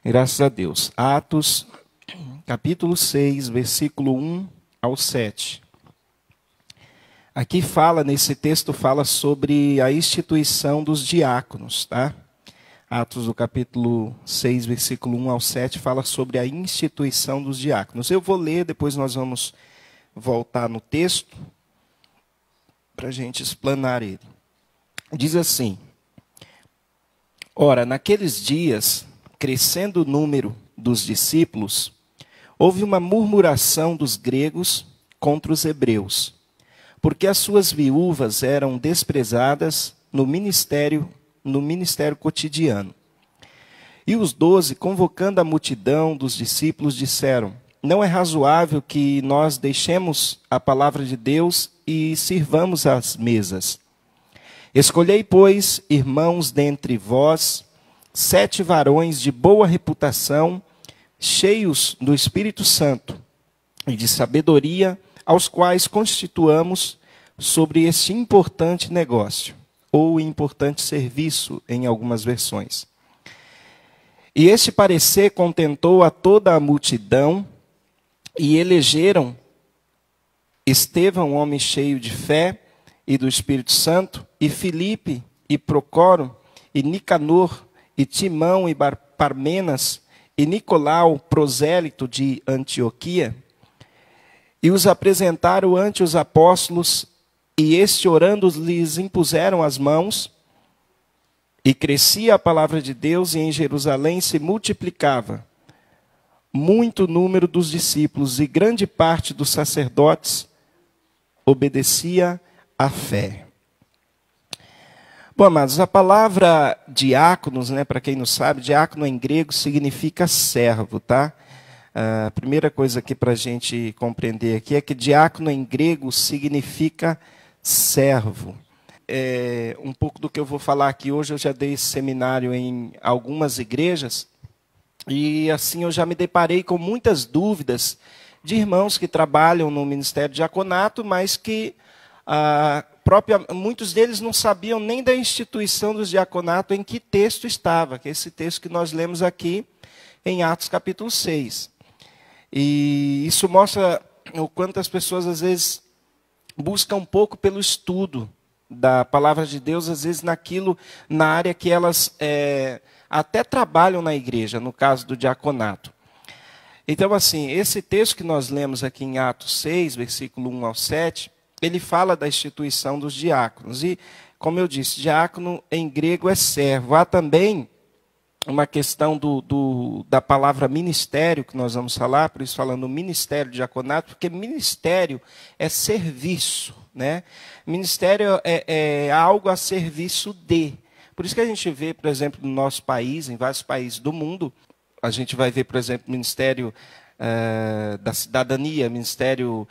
Graças a Deus. Atos, capítulo 6, versículo 1 ao 7. Aqui nesse texto fala sobre a instituição dos diáconos, tá? Atos do capítulo 6, versículo 1 ao 7, fala sobre a instituição dos diáconos. Eu vou ler, depois nós vamos voltar no texto para a gente explanar ele. Diz assim: Ora, naqueles dias, crescendo o número dos discípulos, houve uma murmuração dos gregos contra os hebreus, porque as suas viúvas eram desprezadas no ministério cotidiano. E os 12, convocando a multidão dos discípulos, disseram: Não é razoável que nós deixemos a palavra de Deus e sirvamos às mesas. Escolhei, pois, irmãos dentre vós, 7 varões de boa reputação, cheios do Espírito Santo e de sabedoria, aos quais constituamos sobre este importante negócio, ou importante serviço, em algumas versões. E este parecer contentou a toda a multidão, e elegeram Estevão, homem cheio de fé e do Espírito Santo, e Filipe, e Procoro, e Nicanor, e Timão, e Parmenas, e Nicolau, prosélito de Antioquia, e os apresentaram ante os apóstolos, e este, orando, lhes impuseram as mãos, e crescia a palavra de Deus, e em Jerusalém se multiplicava muito número dos discípulos, e grande parte dos sacerdotes obedecia à fé. Bom, amados, a palavra diáconos, para quem não sabe, diácono em grego significa servo, tá? A primeira coisa aqui para a gente compreender aqui é que diácono em grego significa servo. Um pouco do que eu vou falar aqui hoje, eu já dei esse seminário em algumas igrejas, e assim eu já me deparei com muitas dúvidas de irmãos que trabalham no ministério de diaconato, mas que muitos deles não sabiam nem da instituição dos diaconatos em que texto estava, que é esse texto que nós lemos aqui em Atos capítulo 6. E isso mostra o quanto as pessoas às vezes buscam um pouco pelo estudo da palavra de Deus, às vezes na área que elas até trabalham na igreja, no caso do diaconato. Então, assim, esse texto que nós lemos aqui em Atos 6, versículo 1 ao 7, ele fala da instituição dos diáconos. E, como eu disse, diácono em grego é servo. Há também uma questão da palavra ministério, que nós vamos falar, por isso falando ministério de diaconato, porque ministério é serviço, né? Ministério é algo a serviço de. Por isso que a gente vê, por exemplo, no nosso país, em vários países do mundo, a gente vai ver, por exemplo, Ministério da Cidadania, Ministério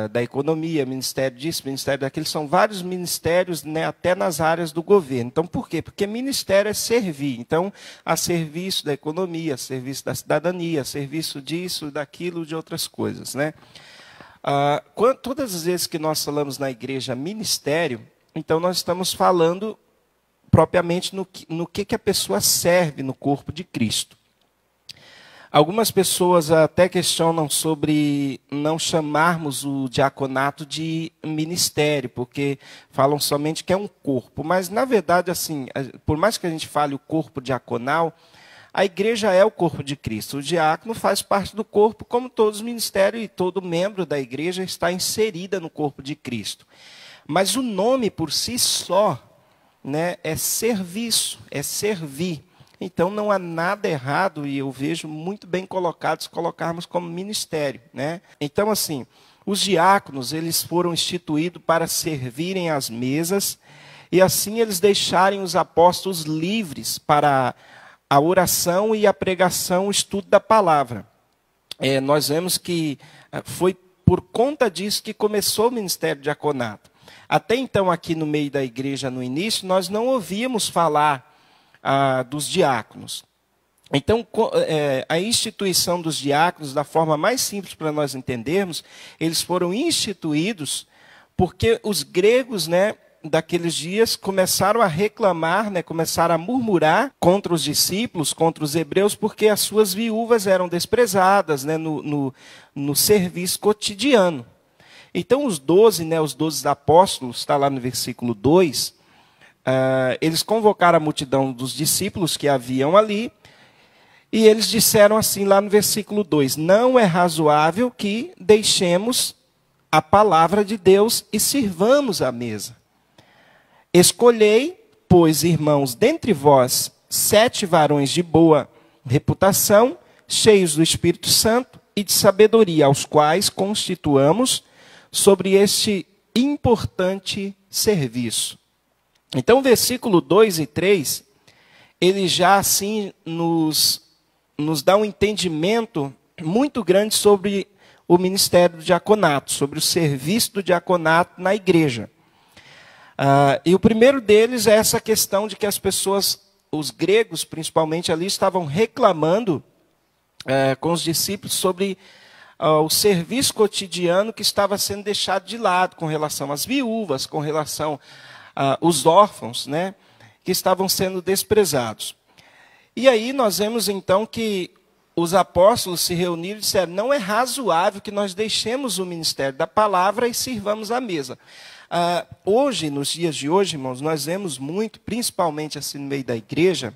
da Economia, Ministério disso, Ministério daquilo. São vários ministérios, né, até nas áreas do governo. Então, por quê? Porque ministério é servir. Então, há serviço da economia, serviço da cidadania, serviço disso, daquilo, de outras coisas, né? Todas as vezes que nós falamos na igreja ministério, então nós estamos falando propriamente no que a pessoa serve no corpo de Cristo. Algumas pessoas até questionam sobre não chamarmos o diaconato de ministério, porque falam somente que é um corpo. Mas, na verdade, assim, por mais que a gente fale o corpo diaconal, a igreja é o corpo de Cristo. O diácono faz parte do corpo, como todos os ministérios, e todo membro da igreja está inserida no corpo de Cristo. Mas o nome por si só, né, é serviço, é servir. Então, não há nada errado, e eu vejo muito bem colocado, se colocarmos como ministério, né? Então, assim, os diáconos, eles foram instituídos para servirem às mesas, e assim eles deixarem os apóstolos livres para a oração e a pregação, o estudo da palavra. Nós vemos que foi por conta disso que começou o ministério de diaconato. Até então, aqui no meio da igreja, no início, nós não ouvíamos falar dos diáconos. Então, a instituição dos diáconos, da forma mais simples para nós entendermos, eles foram instituídos porque os gregos, né, daqueles dias começaram a reclamar, né, começaram a murmurar contra os discípulos, contra os hebreus, porque as suas viúvas eram desprezadas, né, no serviço cotidiano. Então os 12, né, os 12 apóstolos, está lá no versículo 2, eles convocaram a multidão dos discípulos que haviam ali, e eles disseram assim lá no versículo 2, não é razoável que deixemos a palavra de Deus e sirvamos à mesa. Escolhei, pois, irmãos, dentre vós 7 varões de boa reputação, cheios do Espírito Santo e de sabedoria, aos quais constituamos sobre este importante serviço. Então, versículo 2 e 3, ele já assim nos dá um entendimento muito grande sobre o ministério do diaconato, sobre o serviço do diaconato na igreja. E o primeiro deles é essa questão de que as pessoas, os gregos principalmente ali, estavam reclamando com os discípulos sobre o serviço cotidiano que estava sendo deixado de lado com relação às viúvas, com relação aos órfãos, né, que estavam sendo desprezados. E aí nós vemos então que os apóstolos se reuniram e disseram, não é razoável que nós deixemos o ministério da palavra e sirvamos à mesa. Hoje, nos dias de hoje, irmãos, nós vemos muito, principalmente assim no meio da igreja,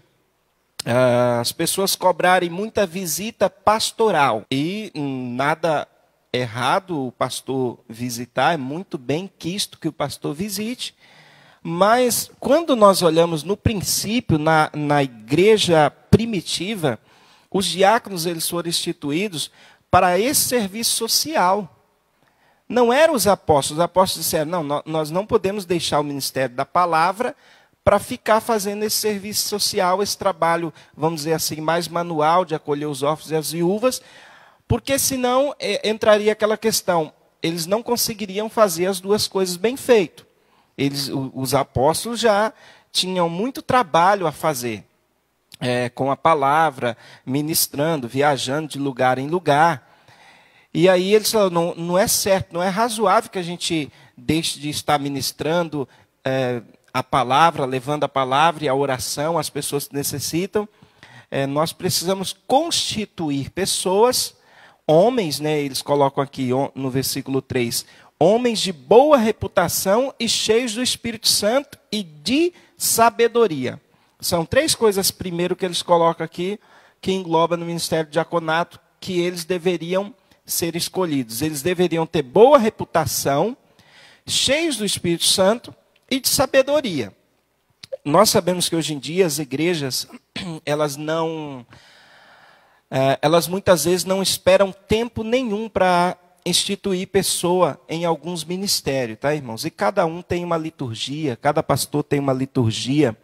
as pessoas cobrarem muita visita pastoral. E nada errado o pastor visitar, é muito bem quisto que o pastor visite. Mas quando nós olhamos no princípio, na igreja primitiva, os diáconos eles foram instituídos para esse serviço social. Não eram os apóstolos disseram, não, nós não podemos deixar o ministério da palavra para ficar fazendo esse serviço social, esse trabalho, vamos dizer assim, mais manual de acolher os órfãos e as viúvas, porque senão entraria aquela questão, eles não conseguiriam fazer as duas coisas bem feito. Os apóstolos já tinham muito trabalho a fazer. Com a palavra, ministrando, viajando de lugar em lugar. E aí eles falaram, não é certo, não é razoável que a gente deixe de estar ministrando a palavra, levando a palavra e a oração às pessoas que necessitam. Nós precisamos constituir pessoas, homens, né, eles colocam aqui no versículo 3, homens de boa reputação e cheios do Espírito Santo e de sabedoria. São 3 coisas, primeiro, que eles colocam aqui, que engloba no ministério do diaconato, que eles deveriam ser escolhidos. Eles deveriam ter boa reputação, cheios do Espírito Santo e de sabedoria. Nós sabemos que hoje em dia as igrejas, elas muitas vezes não esperam tempo nenhum para instituir pessoa em alguns ministérios, tá, irmãos? E cada um tem uma liturgia, cada pastor tem uma liturgia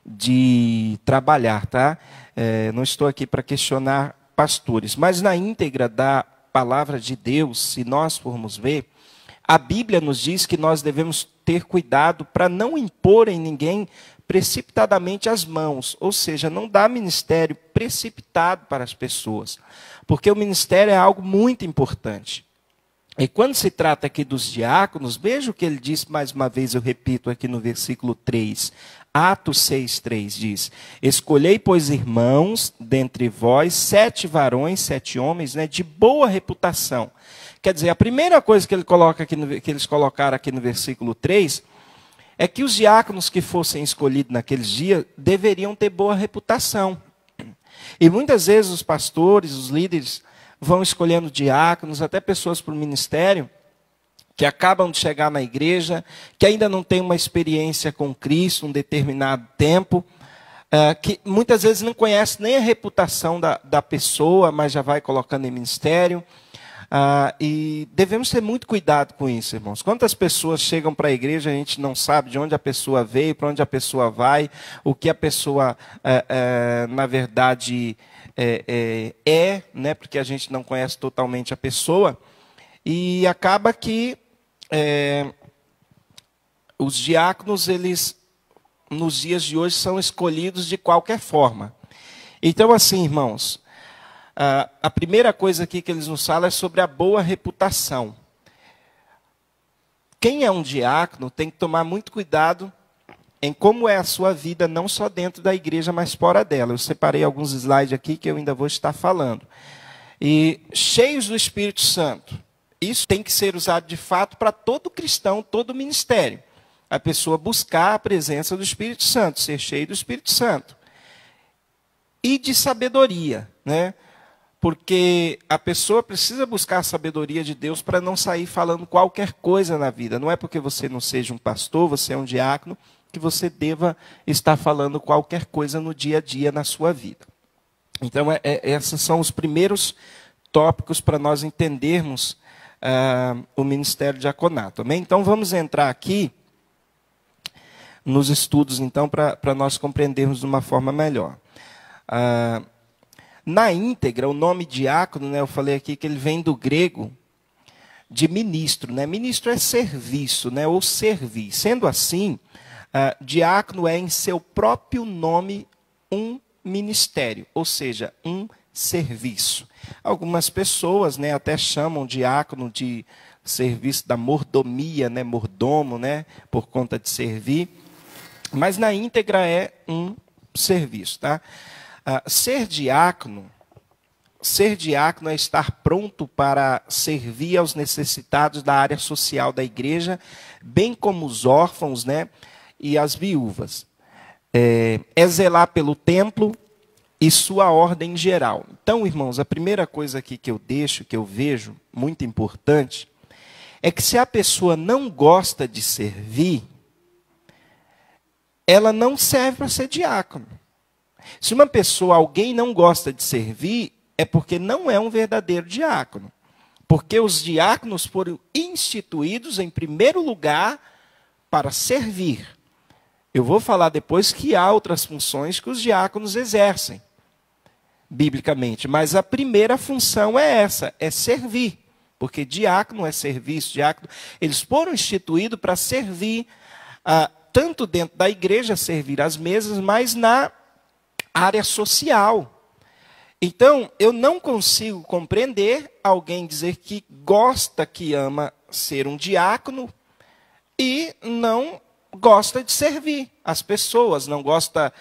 de trabalhar, tá? Não estou aqui para questionar pastores, mas na íntegra da palavra de Deus, se nós formos ver, a Bíblia nos diz que nós devemos ter cuidado para não impor em ninguém precipitadamente as mãos, ou seja, não dar ministério precipitado para as pessoas, porque o ministério é algo muito importante. E quando se trata aqui dos diáconos, veja o que ele diz mais uma vez, eu repito aqui no versículo 3. Atos 6,3 diz, escolhei, pois, irmãos, dentre vós, 7 varões, 7 homens, né, de boa reputação. Quer dizer, a primeira coisa que eles colocaram aqui no versículo 3, é que os diáconos que fossem escolhidos naqueles dias, deveriam ter boa reputação. E muitas vezes os pastores, os líderes, vão escolhendo diáconos, até pessoas para o ministério, que acabam de chegar na igreja, que ainda não têm uma experiência com Cristo, um determinado tempo, que muitas vezes não conhece nem a reputação da pessoa, mas já vai colocando em ministério. E devemos ter muito cuidado com isso, irmãos. Quantas pessoas chegam para a igreja, a gente não sabe de onde a pessoa veio, para onde a pessoa vai, o que a pessoa, na verdade, né? Porque a gente não conhece totalmente a pessoa. E acaba que os diáconos, eles, nos dias de hoje, são escolhidos de qualquer forma. Então, assim, irmãos, a primeira coisa aqui que eles nos falam é sobre a boa reputação. quem é um diácono tem que tomar muito cuidado em como é a sua vida, não só dentro da igreja, mas fora dela. Eu separei alguns slides aqui que eu ainda vou estar falando. E cheios do Espírito Santo. Isso tem que ser usado de fato para todo cristão, todo ministério. A pessoa buscar a presença do Espírito Santo, ser cheio do Espírito Santo. E de sabedoria, né? Porque a pessoa precisa buscar a sabedoria de Deus para não sair falando qualquer coisa na vida. Não é porque você não seja um pastor, você é um diácono, que você deva estar falando qualquer coisa no dia a dia na sua vida. Então, esses são os primeiros tópicos para nós entendermos o ministério diaconato. Amém? Então, vamos entrar aqui nos estudos, então, para nós compreendermos de uma forma melhor. Na íntegra, o nome diácono, né, eu falei aqui que ele vem do grego de ministro. Né? Ministro é serviço, né, ou servir. Sendo assim, diácono é em seu próprio nome um ministério, ou seja, um serviço. Algumas pessoas, né, até chamam diácono de serviço da mordomia, né, mordomo, né, por conta de servir, mas na íntegra é um serviço. Tá? Ser diácono é estar pronto para servir aos necessitados da área social da igreja, bem como os órfãos, né, e as viúvas. É zelar pelo templo e sua ordem geral. Então, irmãos, a primeira coisa aqui que eu vejo, muito importante, é que se a pessoa não gosta de servir, ela não serve para ser diácono. Se uma pessoa, alguém não gosta de servir, é porque não é um verdadeiro diácono. Porque os diáconos foram instituídos, em primeiro lugar, para servir. Eu vou falar depois que há outras funções que os diáconos exercem, biblicamente. Mas a primeira função é essa, é servir. Porque diácono é serviço, diácono. Eles foram instituídos para servir, tanto dentro da igreja, servir às mesas, mas na área social. Então, eu não consigo compreender alguém dizer que gosta, que ama ser um diácono e não gosta de servir as pessoas, não gosta,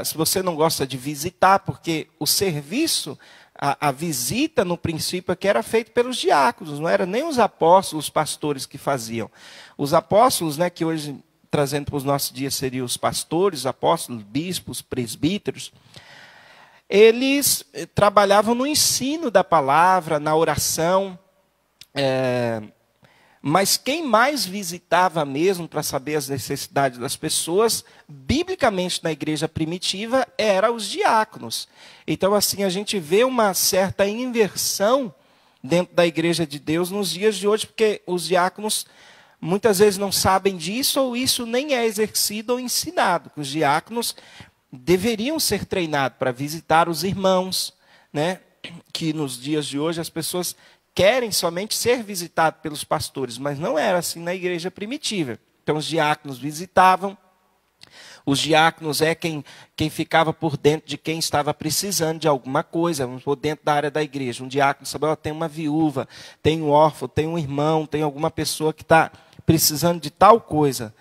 se você não gosta de visitar, porque o serviço, a visita no princípio é que era feito pelos diáconos, não era nem os apóstolos, os pastores que faziam. Os apóstolos, né, que hoje, trazendo para os nossos dias, seriam os pastores, apóstolos, bispos, presbíteros, eles trabalhavam no ensino da palavra, na oração, mas quem mais visitava mesmo para saber as necessidades das pessoas, biblicamente na igreja primitiva, eram os diáconos. Então, assim, a gente vê uma certa inversão dentro da igreja de Deus nos dias de hoje, porque os diáconos muitas vezes não sabem disso, ou isso nem é exercido ou ensinado. Os diáconos deveriam ser treinados para visitar os irmãos, né? Que nos dias de hoje as pessoas querem somente ser visitados pelos pastores, mas não era assim na igreja primitiva. Então os diáconos visitavam, os diáconos é quem ficava por dentro de quem estava precisando de alguma coisa, por dentro da área da igreja. Um diácono sabe, tem uma viúva, tem um órfão, tem um irmão, tem alguma pessoa que está precisando de tal coisa.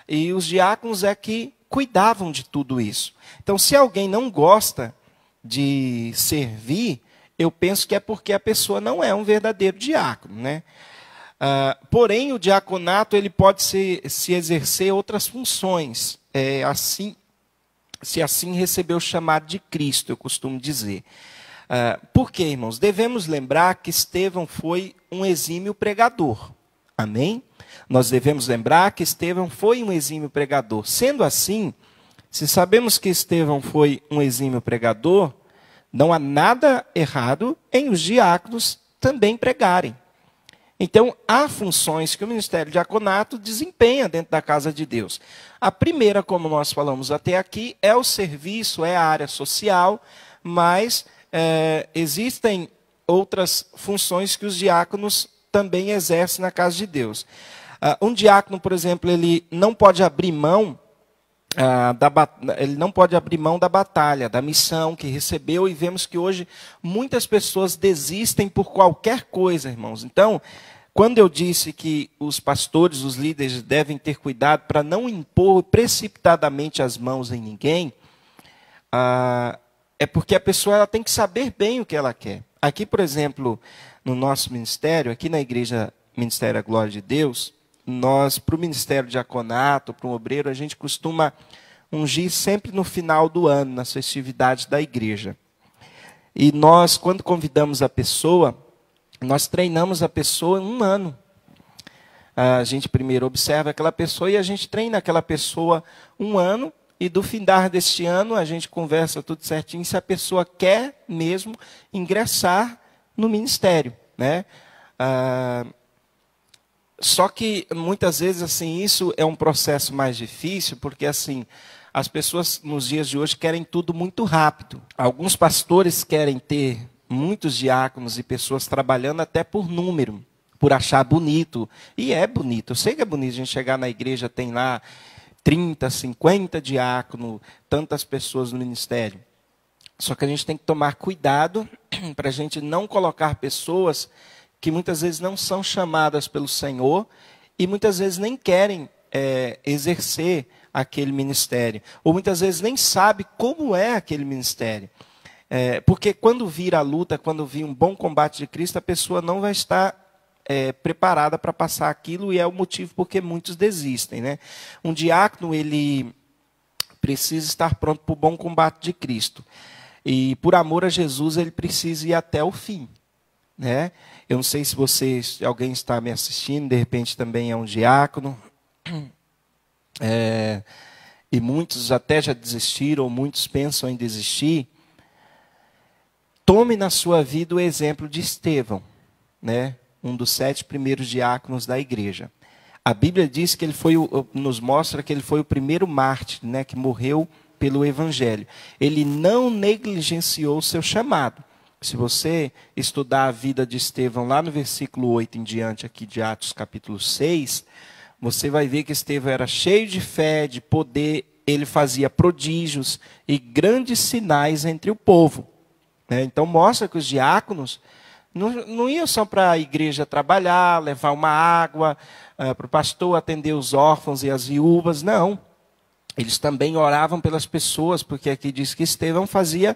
E os diáconos é que cuidavam de tudo isso. Então, se alguém não gosta de servir, eu penso que é porque a pessoa não é um verdadeiro diácono, né? Porém, o diaconato ele pode se exercer outras funções, se assim receber o chamado de Cristo, eu costumo dizer. Por quê, irmãos? Devemos lembrar que Estevão foi um exímio pregador. Amém? Nós devemos lembrar que Estevão foi um exímio pregador. Sendo assim, se sabemos que Estevão foi um exímio pregador, não há nada errado em os diáconos também pregarem. Então, há funções que o ministério diaconato desempenha dentro da casa de Deus. A primeira, como nós falamos até aqui, é o serviço, é a área social, mas existem outras funções que os diáconos também exercem na casa de Deus. Um diácono, por exemplo, ele não pode abrir mão da batalha, da missão que recebeu, e vemos que hoje muitas pessoas desistem por qualquer coisa, irmãos. Então, quando eu disse que os pastores, os líderes devem ter cuidado para não impor precipitadamente as mãos em ninguém, é porque a pessoa ela tem que saber bem o que ela quer. Aqui, por exemplo, no nosso ministério, aqui na igreja Ministério da Glória de Deus, nós, para o ministério diaconato, para o obreiro, a gente costuma ungir sempre no final do ano, nas festividades da igreja. E nós, quando convidamos a pessoa, nós treinamos a pessoa 1 ano. A gente primeiro observa aquela pessoa e a gente treina aquela pessoa 1 ano, e do findar deste ano a gente conversa tudo certinho se a pessoa quer mesmo ingressar no ministério, né? Só que muitas vezes assim isso é um processo mais difícil, porque assim as pessoas nos dias de hoje querem tudo muito rápido. Alguns pastores querem ter muitos diáconos e pessoas trabalhando até por número, por achar bonito. E é bonito, eu sei que é bonito. A gente chegar na igreja, tem lá 30, 50 diáconos, tantas pessoas no ministério. Só que a gente tem que tomar cuidado para a gente não colocar pessoas que muitas vezes não são chamadas pelo Senhor e muitas vezes nem querem exercer aquele ministério. Ou muitas vezes nem sabe como é aquele ministério. Porque quando vir a luta, quando vir um bom combate de Cristo, a pessoa não vai estar preparada para passar aquilo, e é o motivo porque muitos desistem, né? Um diácono, ele precisa estar pronto para o bom combate de Cristo. E por amor a Jesus, ele precisa ir até o fim, né? Eu não sei se alguém está me assistindo, de repente também é um diácono, e muitos até já desistiram, ou muitos pensam em desistir. Tome na sua vida o exemplo de Estevão, né? Um dos 7 primeiros diáconos da igreja. A Bíblia diz que ele nos mostra que ele foi o primeiro mártir, né, que morreu pelo Evangelho. Ele não negligenciou o seu chamado. Se você estudar a vida de Estevão lá no versículo 8 em diante, aqui de Atos capítulo 6, você vai ver que Estevão era cheio de fé, de poder, ele fazia prodígios e grandes sinais entre o povo. Então mostra que os diáconos não iam só para a igreja trabalhar, levar uma água, para o pastor atender os órfãos e as viúvas, não. Eles também oravam pelas pessoas, porque aqui diz que Estevão fazia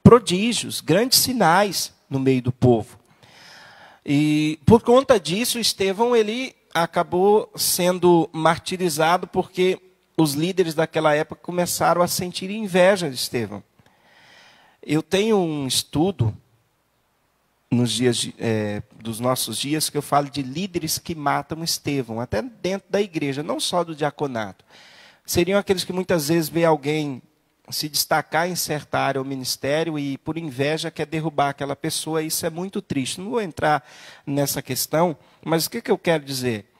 prodígios, grandes sinais no meio do povo. E por conta disso, Estevão ele acabou sendo martirizado, porque os líderes daquela época começaram a sentir inveja de Estevão. Eu tenho um estudo nos dias dos nossos dias que eu falo de líderes que matam Estevão, até dentro da igreja, não só do diaconato. Seriam aqueles que muitas vezes vê alguém se destacar em certa área ou ministério e por inveja quer derrubar aquela pessoa. Isso é muito triste. Não vou entrar nessa questão, mas o que eu quero dizer?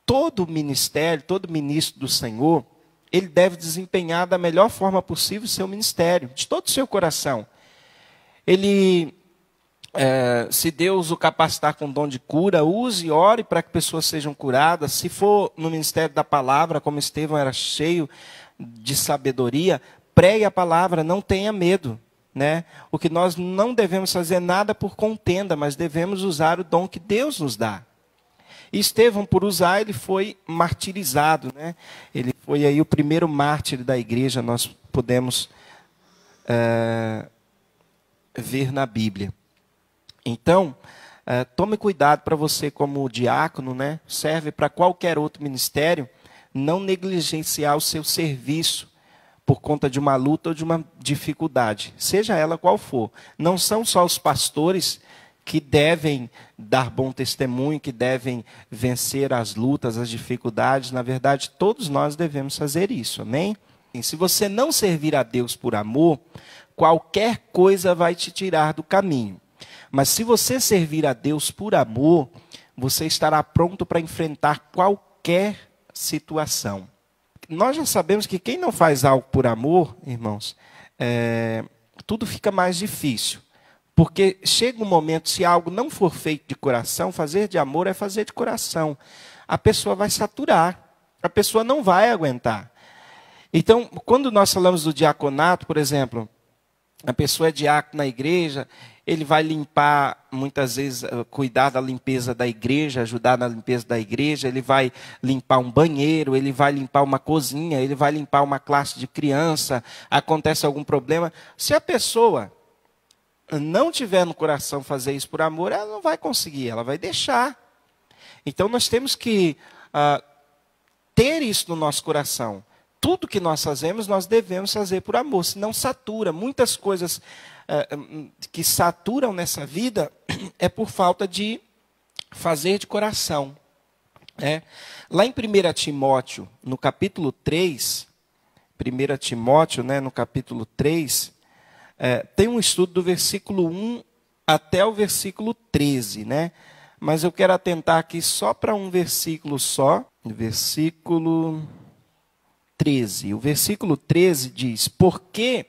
Todo ministério, todo ministro do Senhor, ele deve desempenhar da melhor forma possível o seu ministério, de todo o seu coração. Ele, se Deus o capacitar com dom de cura, use e ore para que pessoas sejam curadas. Se for no ministério da palavra, como Estevão era cheio de sabedoria, pregue a palavra, não tenha medo, né? O que nós não devemos fazer nada por contenda, mas devemos usar o dom que Deus nos dá. E Estevão, por usar, ele foi martirizado, né? Ele foi aí o primeiro mártir da igreja, nós podemos ver na Bíblia. Então, tome cuidado para você como diácono, né? Serve para qualquer outro ministério, não negligenciar o seu serviço por conta de uma luta ou de uma dificuldade, seja ela qual for. Não são só os pastores que devem dar bom testemunho, que devem vencer as lutas, as dificuldades. Na verdade, todos nós devemos fazer isso, amém? E se você não servir a Deus por amor, qualquer coisa vai te tirar do caminho. Mas se você servir a Deus por amor, você estará pronto para enfrentar qualquer situação. Nós já sabemos que quem não faz algo por amor, irmãos, tudo fica mais difícil. Porque chega um momento, se algo não for feito de coração, fazer de amor é fazer de coração. A pessoa vai saturar, a pessoa não vai aguentar. Então, quando nós falamos do diaconato, por exemplo, a pessoa é diácono na igreja, ele vai limpar, muitas vezes, cuidar da limpeza da igreja, ajudar na limpeza da igreja, ele vai limpar um banheiro, ele vai limpar uma cozinha, ele vai limpar uma classe de criança, acontece algum problema. Se a pessoa não tiver no coração fazer isso por amor, ela não vai conseguir, ela vai deixar. Então nós temos que ter isso no nosso coração. Tudo que nós fazemos, nós devemos fazer por amor, senão satura. Muitas coisas que saturam nessa vida é por falta de fazer de coração. Lá em 1 Timóteo, no capítulo 3, 1 Timóteo, no capítulo 3, tem um estudo do versículo 1 até o versículo 13, mas eu quero atentar aqui só para um versículo só, versículo 13. O versículo 13 diz: porque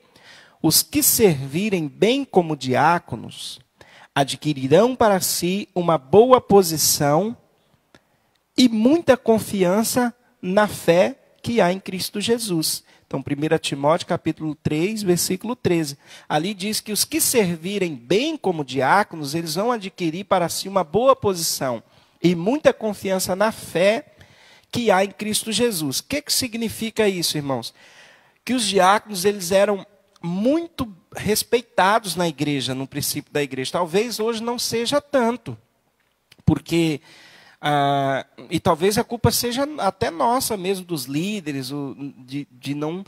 os que servirem bem como diáconos adquirirão para si uma boa posição e muita confiança na fé que há em Cristo Jesus. Então, 1 Timóteo, capítulo 3, versículo 13. Ali diz que os que servirem bem como diáconos, eles vão adquirir para si uma boa posição e muita confiança na fé que há em Cristo Jesus. O que significa isso, irmãos? Que os diáconos, eles eram muito respeitados na igreja, no princípio da igreja. Talvez hoje não seja tanto, porque... e talvez a culpa seja até nossa mesmo, dos líderes, de não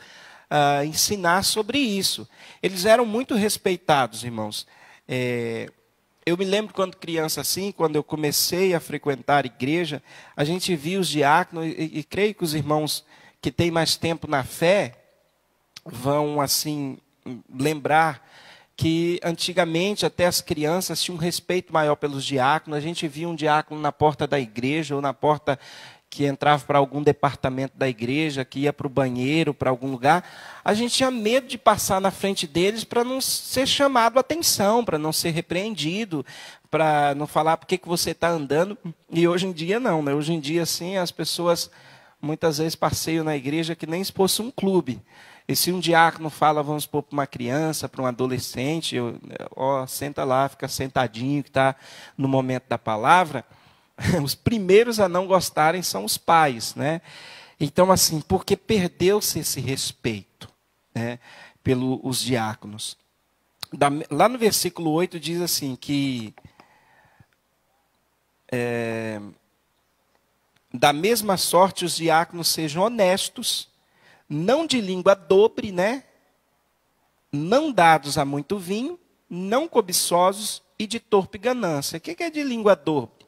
ensinar sobre isso. Eles eram muito respeitados, irmãos. Eu me lembro quando criança assim, quando eu comecei a frequentar a igreja, a gente via os diáconos, e creio que os irmãos que têm mais tempo na fé vão assim lembrar que antigamente até as crianças tinham um respeito maior pelos diáconos. A gente via um diácono na porta da igreja ou na porta que entrava para algum departamento da igreja, que ia para o banheiro, para algum lugar. A gente tinha medo de passar na frente deles para não ser chamado a atenção, para não ser repreendido, para não falar por que você está andando. E hoje em dia não, Hoje em dia, sim, as pessoas muitas vezes passeiam na igreja que nem se fosse um clube. E se um diácono fala, vamos supor, para uma criança, para um adolescente, senta lá, fica sentadinho, que está no momento da palavra, os primeiros a não gostarem são os pais, Então, assim, porque perdeu-se esse respeito, pelos diáconos. Lá no versículo 8 diz assim, que da mesma sorte os diáconos sejam honestos, não de língua dobre, não dados a muito vinho, não cobiçosos e de torpe ganância. O que é de língua dobre?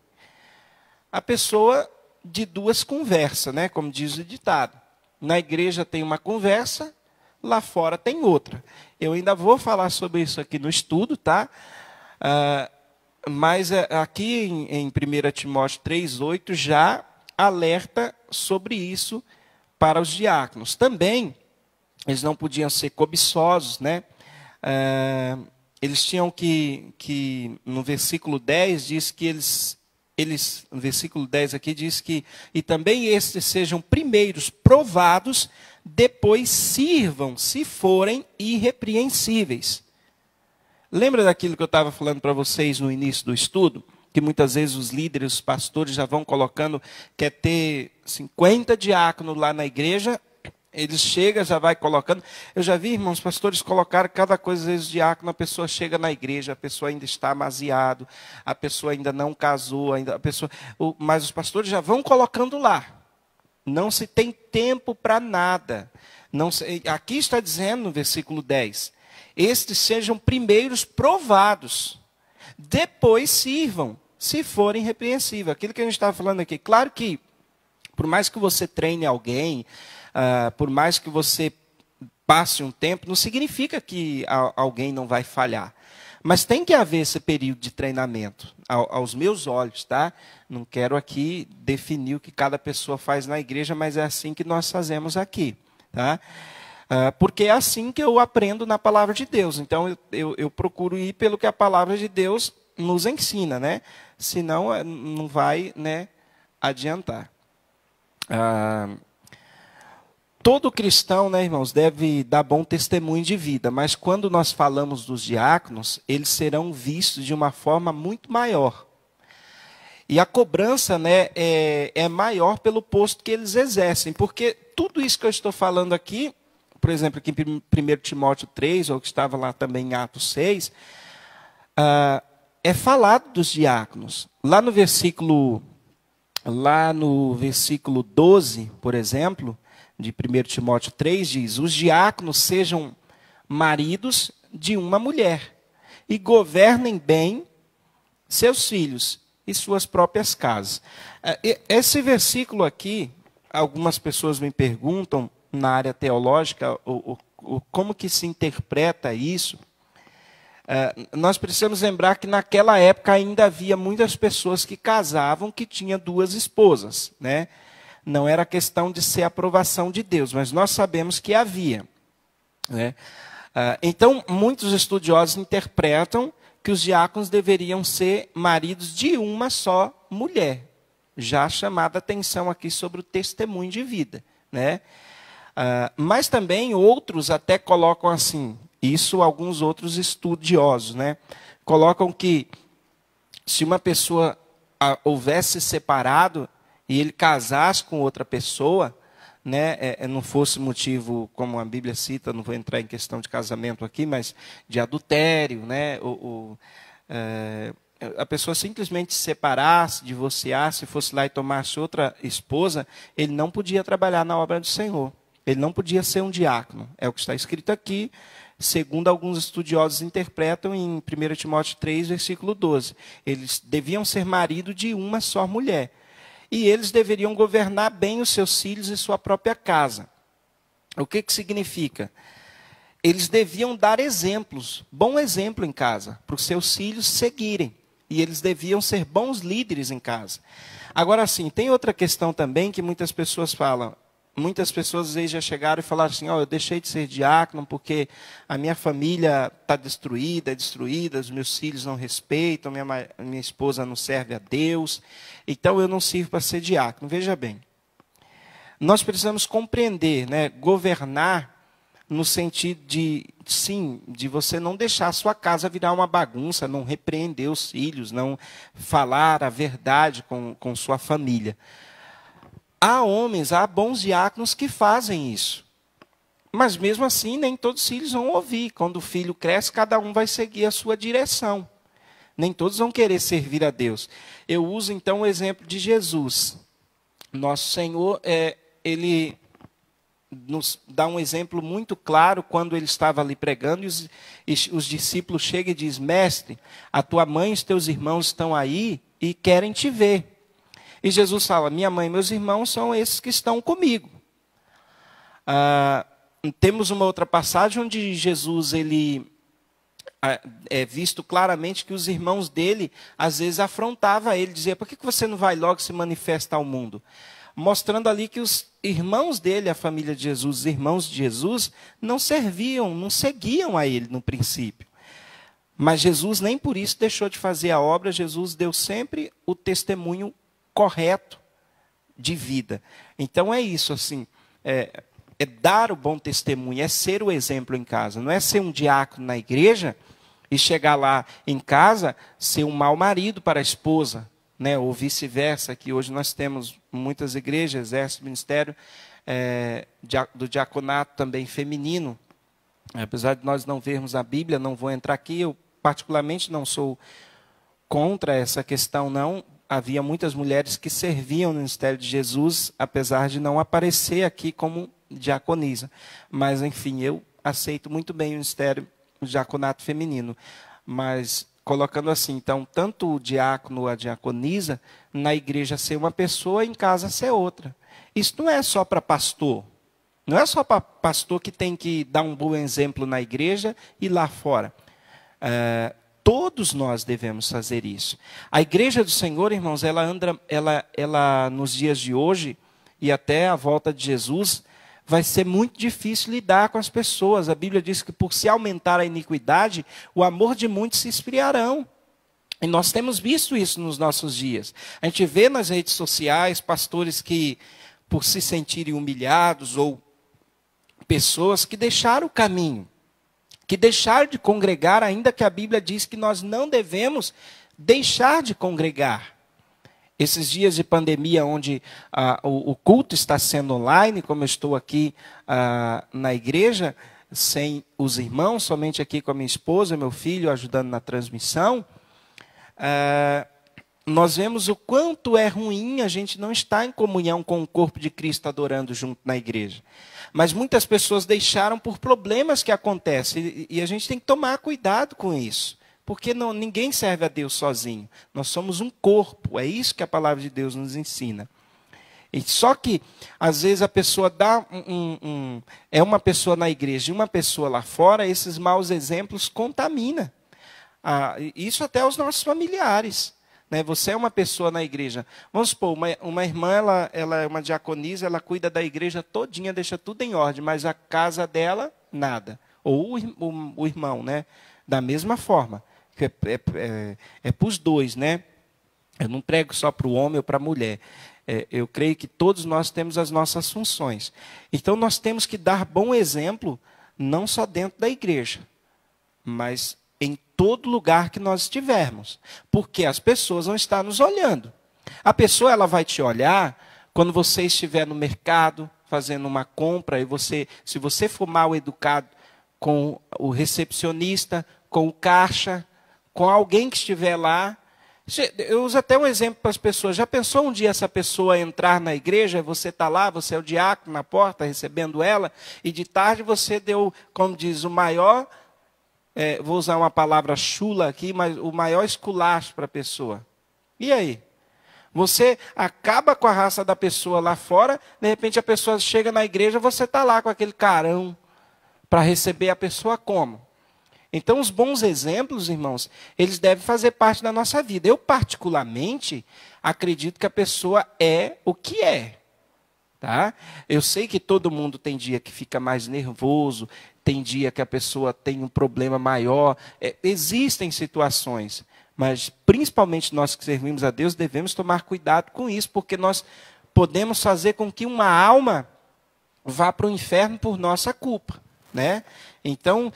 A pessoa de duas conversas, como diz o ditado. Na igreja tem uma conversa, lá fora tem outra. Eu ainda vou falar sobre isso aqui no estudo, tá? Mas aqui em 1 Timóteo 3,8 já alerta sobre isso para os diáconos. Também, eles não podiam ser cobiçosos, eles tinham que no versículo 10 diz que eles, no versículo 10 aqui diz que, e também estes sejam primeiros provados, depois sirvam, se forem irrepreensíveis. Lembra daquilo que eu estava falando para vocês no início do estudo? Que muitas vezes os líderes, os pastores já vão colocando, quer ter 50 diáconos lá na igreja, eles chegam, já vai colocando. Eu já vi, irmãos, pastores colocaram cada coisa, às vezes diácono, a pessoa chega na igreja, a pessoa ainda está amaziado, a pessoa ainda não casou, mas os pastores já vão colocando lá. Não se tem tempo para nada. Aqui está dizendo no versículo 10, estes sejam primeiros provados, depois sirvam, se forem irrepreensíveis. Aquilo que a gente estava falando aqui. Claro que, por mais que você treine alguém, por mais que você passe um tempo, não significa que alguém não vai falhar. Mas tem que haver esse período de treinamento, aos meus olhos, tá? Não quero aqui definir o que cada pessoa faz na igreja, mas é assim que nós fazemos aqui, tá? Porque é assim que eu aprendo na palavra de Deus. Então, eu procuro ir pelo que a palavra de Deus nos ensina, Senão, não vai, adiantar. todo cristão, né, irmãos, deve dar bom testemunho de vida, mas quando nós falamos dos diáconos, eles serão vistos de uma forma muito maior. E a cobrança, né, é maior pelo posto que eles exercem, porque tudo isso que eu estou falando aqui, por exemplo, aqui em 1 Timóteo 3, ou que estava lá também em Atos 6, é falado dos diáconos. Lá no versículo 12, por exemplo, de 1 Timóteo 3, diz: os diáconos sejam maridos de uma mulher e governem bem seus filhos e suas próprias casas. Esse versículo aqui, algumas pessoas me perguntam na área teológica como que se interpreta isso. Nós precisamos lembrar que naquela época ainda havia muitas pessoas que casavam que tinham duas esposas, né? Não era questão de ser aprovação de Deus, mas nós sabemos que havia, né? Então, muitos estudiosos interpretam que os diáconos deveriam ser maridos de uma só mulher. Já chamada atenção aqui sobre o testemunho de vida, né? Mas também outros até colocam assim, isso alguns outros estudiosos, né? Colocam que se uma pessoa houvesse separado e ele casasse com outra pessoa, né, não fosse motivo, como a Bíblia cita, não vou entrar em questão de casamento aqui, mas de adultério, né, a pessoa simplesmente se separasse, divorciasse, fosse lá e tomasse outra esposa, ele não podia trabalhar na obra do Senhor. Ele não podia ser um diácono. É o que está escrito aqui, segundo alguns estudiosos interpretam em 1 Timóteo 3, versículo 12. Eles deviam ser marido de uma só mulher. E eles deveriam governar bem os seus filhos e sua própria casa. O que significa? Eles deviam dar exemplos, bom exemplo em casa, para os seus filhos seguirem. E eles deviam ser bons líderes em casa. Agora, sim, tem outra questão também que muitas pessoas falam. Muitas pessoas às vezes já chegaram e falaram assim: eu deixei de ser diácono porque a minha família está destruída, os meus filhos não respeitam, minha esposa não serve a Deus, então eu não sirvo para ser diácono. Veja bem, nós precisamos compreender, né, governar no sentido de, sim, de você não deixar a sua casa virar uma bagunça, não repreender os filhos, não falar a verdade com sua família. Há homens, há bons diáconos que fazem isso. Mas mesmo assim, nem todos os filhos vão ouvir. Quando o filho cresce, cada um vai seguir a sua direção. Nem todos vão querer servir a Deus. Eu uso então o exemplo de Jesus. Nosso Senhor, ele nos dá um exemplo muito claro quando ele estava ali pregando e os discípulos chegam e dizem: mestre, a tua mãe e os teus irmãos estão aí e querem te ver. E Jesus fala: minha mãe e meus irmãos são esses que estão comigo. Temos uma outra passagem onde Jesus, ele é visto claramente que os irmãos dele, às vezes, afrontavam ele, dizia: por que você não vai logo se manifestar ao mundo? Mostrando ali que os irmãos dele, a família de Jesus, os irmãos de Jesus, não serviam, não seguiam a ele no princípio. Mas Jesus nem por isso deixou de fazer a obra. Jesus deu sempre o testemunho correto de vida. Então é isso, assim, é dar o bom testemunho, é ser o exemplo em casa. Não é ser um diácono na igreja e chegar lá em casa ser um mau marido para a esposa, né? Ou vice-versa, que hoje nós temos muitas igrejas, exército, ministério do diaconato também feminino. Apesar de nós não vermos a Bíblia, não vou entrar aqui, eu particularmente não sou contra essa questão, não. Havia muitas mulheres que serviam no ministério de Jesus, apesar de não aparecer aqui como diaconisa. Mas, enfim, eu aceito muito bem o ministério, o diaconato feminino. Mas, colocando assim, então, tanto o diácono ou a diaconisa, na igreja ser uma pessoa, em casa ser outra. Isso não é só para pastor. Não é só para pastor que tem que dar um bom exemplo na igreja e lá fora. Todos nós devemos fazer isso. A igreja do Senhor, irmãos, ela nos dias de hoje e até a volta de Jesus, vai ser muito difícil lidar com as pessoas. A Bíblia diz que por se aumentar a iniquidade, o amor de muitos se esfriarão. E nós temos visto isso nos nossos dias. A gente vê nas redes sociais pastores que, por se sentirem humilhados ou pessoas que deixaram o caminho, que deixaram de congregar, ainda que a Bíblia diz que nós não devemos deixar de congregar. Esses dias de pandemia, onde o culto está sendo online, como eu estou aqui na igreja, sem os irmãos, somente aqui com a minha esposa, meu filho, ajudando na transmissão, nós vemos o quanto é ruim a gente não estar em comunhão com o corpo de Cristo adorando junto na igreja. Mas muitas pessoas deixaram por problemas que acontecem, e a gente tem que tomar cuidado com isso. Porque ninguém serve a Deus sozinho. Nós somos um corpo, é isso que a palavra de Deus nos ensina. E só que, às vezes, a pessoa é uma pessoa na igreja e uma pessoa lá fora, esses maus exemplos contaminam. Isso até os nossos familiares. Né? Você é uma pessoa na igreja. Vamos supor, uma irmã, ela é uma diaconisa, ela cuida da igreja todinha, deixa tudo em ordem, mas a casa dela, nada. Ou o irmão, né? Da mesma forma. É para os dois, né? Eu não prego só para o homem ou para a mulher. Eu creio que todos nós temos as nossas funções. Então, nós temos que dar bom exemplo, não só dentro da igreja, mas em todo lugar que nós estivermos. Porque as pessoas vão estar nos olhando. A pessoa ela vai te olhar quando você estiver no mercado, fazendo uma compra, e se você for mal educado com o recepcionista, com o caixa, com alguém que estiver lá. Eu uso até um exemplo para as pessoas. Já pensou um dia essa pessoa entrar na igreja, você está lá, você é o diácono na porta, recebendo ela, e de tarde você deu, como diz, o maior, vou usar uma palavra chula aqui, mas o maior esculacho para a pessoa. E aí? Você acaba com a raça da pessoa lá fora, de repente a pessoa chega na igreja, você está lá com aquele carão para receber a pessoa como? Então, os bons exemplos, irmãos, eles devem fazer parte da nossa vida. Eu, particularmente, acredito que a pessoa é o que é. Tá? Eu sei que todo mundo tem dia que fica mais nervoso, tem dia que a pessoa tem um problema maior. Existem situações, mas, principalmente nós que servimos a Deus, devemos tomar cuidado com isso, porque nós podemos fazer com que uma alma vá para o inferno por nossa culpa. Né? Então,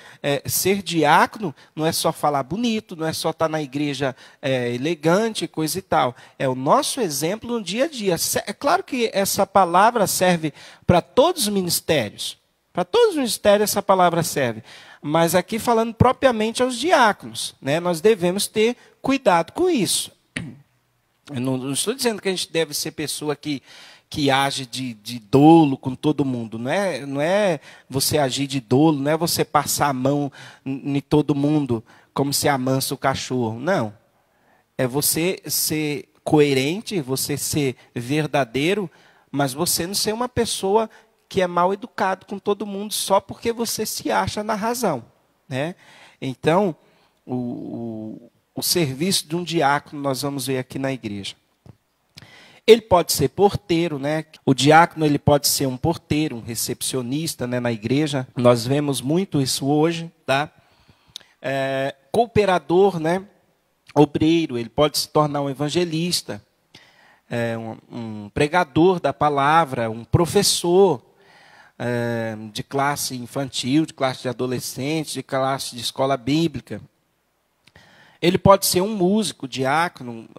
ser diácono não é só falar bonito, não é só estar na igreja elegante, coisa e tal. É o nosso exemplo no dia a dia. É claro que essa palavra serve para todos os ministérios. Para todos os ministérios essa palavra serve. Mas aqui falando propriamente aos diáconos, né? Nós devemos ter cuidado com isso. Eu não estou dizendo que a gente deve ser pessoa que age de dolo com todo mundo. Não é você agir de dolo, não é você passar a mão em todo mundo como se amansa o cachorro. Não. É você ser coerente, você ser verdadeiro, mas você não ser uma pessoa que é mal educado com todo mundo só porque você se acha na razão. Né? Então, o serviço de um diácono nós vamos ver aqui na igreja. Ele pode ser porteiro, né? O diácono ele pode ser um porteiro, um recepcionista, né, na igreja. Nós vemos muito isso hoje, tá? Cooperador, né? Obreiro, ele pode se tornar um evangelista, um pregador da palavra, um professor de classe infantil, de classe de adolescentes, de classe de escola bíblica. Ele pode ser um músico, diácono,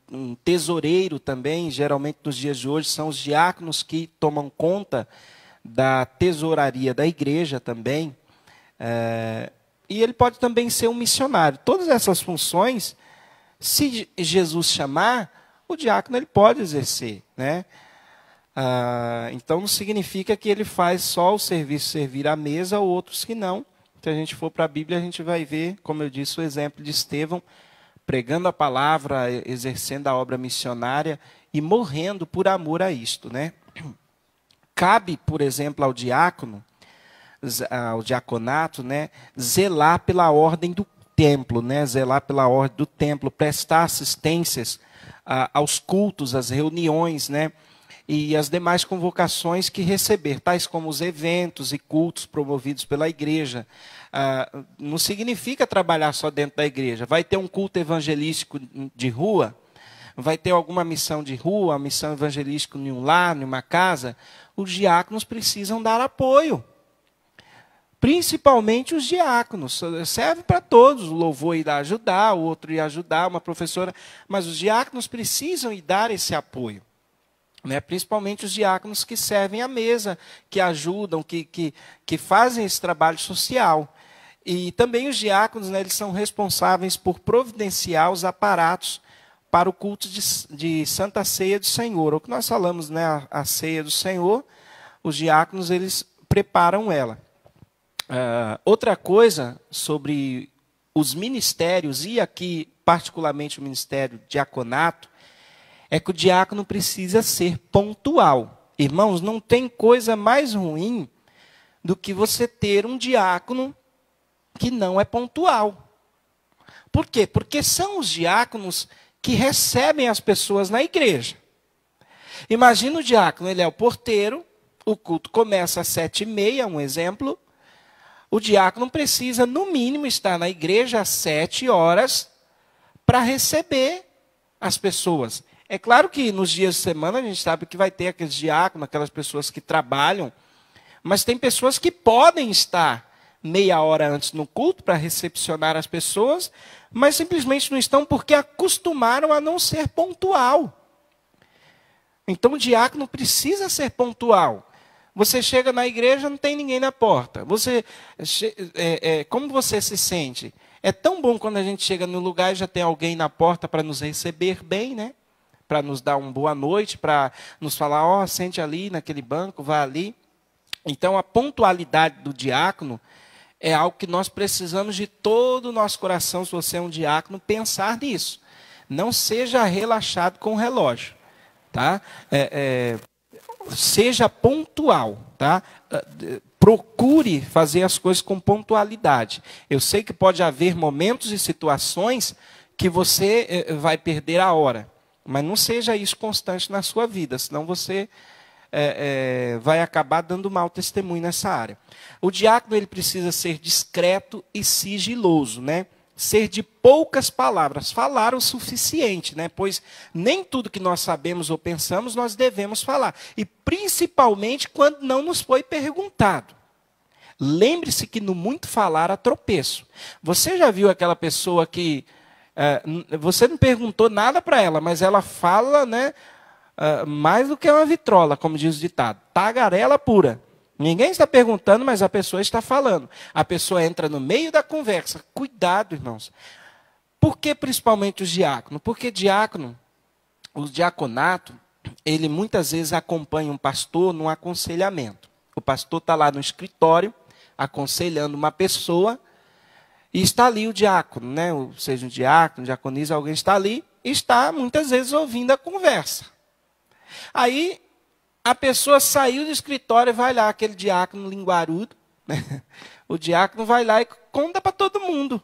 um tesoureiro também. Geralmente, nos dias de hoje, são os diáconos que tomam conta da tesouraria da igreja também. E ele pode também ser um missionário. Todas essas funções, se Jesus chamar, o diácono ele pode exercer. Né? Então, não significa que ele faz só o serviço servir à mesa, ou outros que não. Se a gente for para a Bíblia, a gente vai ver, como eu disse, o exemplo de Estevão, pregando a palavra, exercendo a obra missionária e morrendo por amor a isto. Né? Cabe, por exemplo, ao diácono, ao diaconato, né, zelar pela ordem do templo, né, zelar pela ordem do templo, prestar assistências aos cultos, às reuniões, né, e as demais convocações que receber, tais como os eventos e cultos promovidos pela igreja. Não significa trabalhar só dentro da igreja. Vai ter um culto evangelístico de rua, vai ter alguma missão de rua, uma missão evangelística em um lar, em uma casa, os diáconos precisam dar apoio. Principalmente os diáconos. Serve para todos. O louvor irá ajudar, o outro irá ajudar, uma professora. Mas os diáconos precisam ir dar esse apoio. Né? Principalmente os diáconos que servem à mesa, que ajudam, que fazem esse trabalho social. E também os diáconos, né, eles são responsáveis por providenciar os aparatos para o culto de Santa Ceia do Senhor. O que nós falamos, né, a Ceia do Senhor, os diáconos eles preparam ela. Outra coisa sobre os ministérios, e aqui particularmente o ministério diaconato, é que o diácono precisa ser pontual. Irmãos, não tem coisa mais ruim do que você ter um diácono que não é pontual. Por quê? Porque são os diáconos que recebem as pessoas na igreja. Imagina o diácono, ele é o porteiro, o culto começa às 7h30, um exemplo. O diácono precisa, no mínimo, estar na igreja às 7 horas para receber as pessoas. É claro que nos dias de semana a gente sabe que vai ter aqueles diáconos, aquelas pessoas que trabalham, mas tem pessoas que podem estar meia hora antes no culto para recepcionar as pessoas, mas simplesmente não estão porque acostumaram a não ser pontual. Então o diácono precisa ser pontual. Você chega na igreja, não tem ninguém na porta. Como você se sente? É tão bom quando a gente chega no lugar e já tem alguém na porta para nos receber bem, né? Para nos dar uma boa noite, para nos falar, ó, sente ali naquele banco, vá ali. Então a pontualidade do diácono é algo que nós precisamos de todo o nosso coração, se você é um diácono, pensar nisso. Não seja relaxado com o relógio. Tá? Seja pontual. Tá? Procure fazer as coisas com pontualidade. Eu sei que pode haver momentos e situações que você vai perder a hora. Mas não seja isso constante na sua vida, senão você vai acabar dando mau testemunho nessa área. O diácono ele precisa ser discreto e sigiloso, né? Ser de poucas palavras, falar o suficiente, né? Pois nem tudo que nós sabemos ou pensamos nós devemos falar, e principalmente quando não nos foi perguntado. Lembre-se que no muito falar há tropeço. Você já viu aquela pessoa que você não perguntou nada para ela, mas ela fala, né? Mais do que uma vitrola, como diz o ditado. Tagarela pura. Ninguém está perguntando, mas a pessoa está falando. A pessoa entra no meio da conversa. Cuidado, irmãos. Por que principalmente os diáconos? Porque o diaconato, ele muitas vezes acompanha um pastor num aconselhamento. O pastor está lá no escritório, aconselhando uma pessoa, e está ali o diácono, né? Seja um diácono, diaconisa, alguém está ali, e está muitas vezes ouvindo a conversa. Aí a pessoa saiu do escritório e vai lá, aquele diácono linguarudo, né? O diácono vai lá e conta para todo mundo.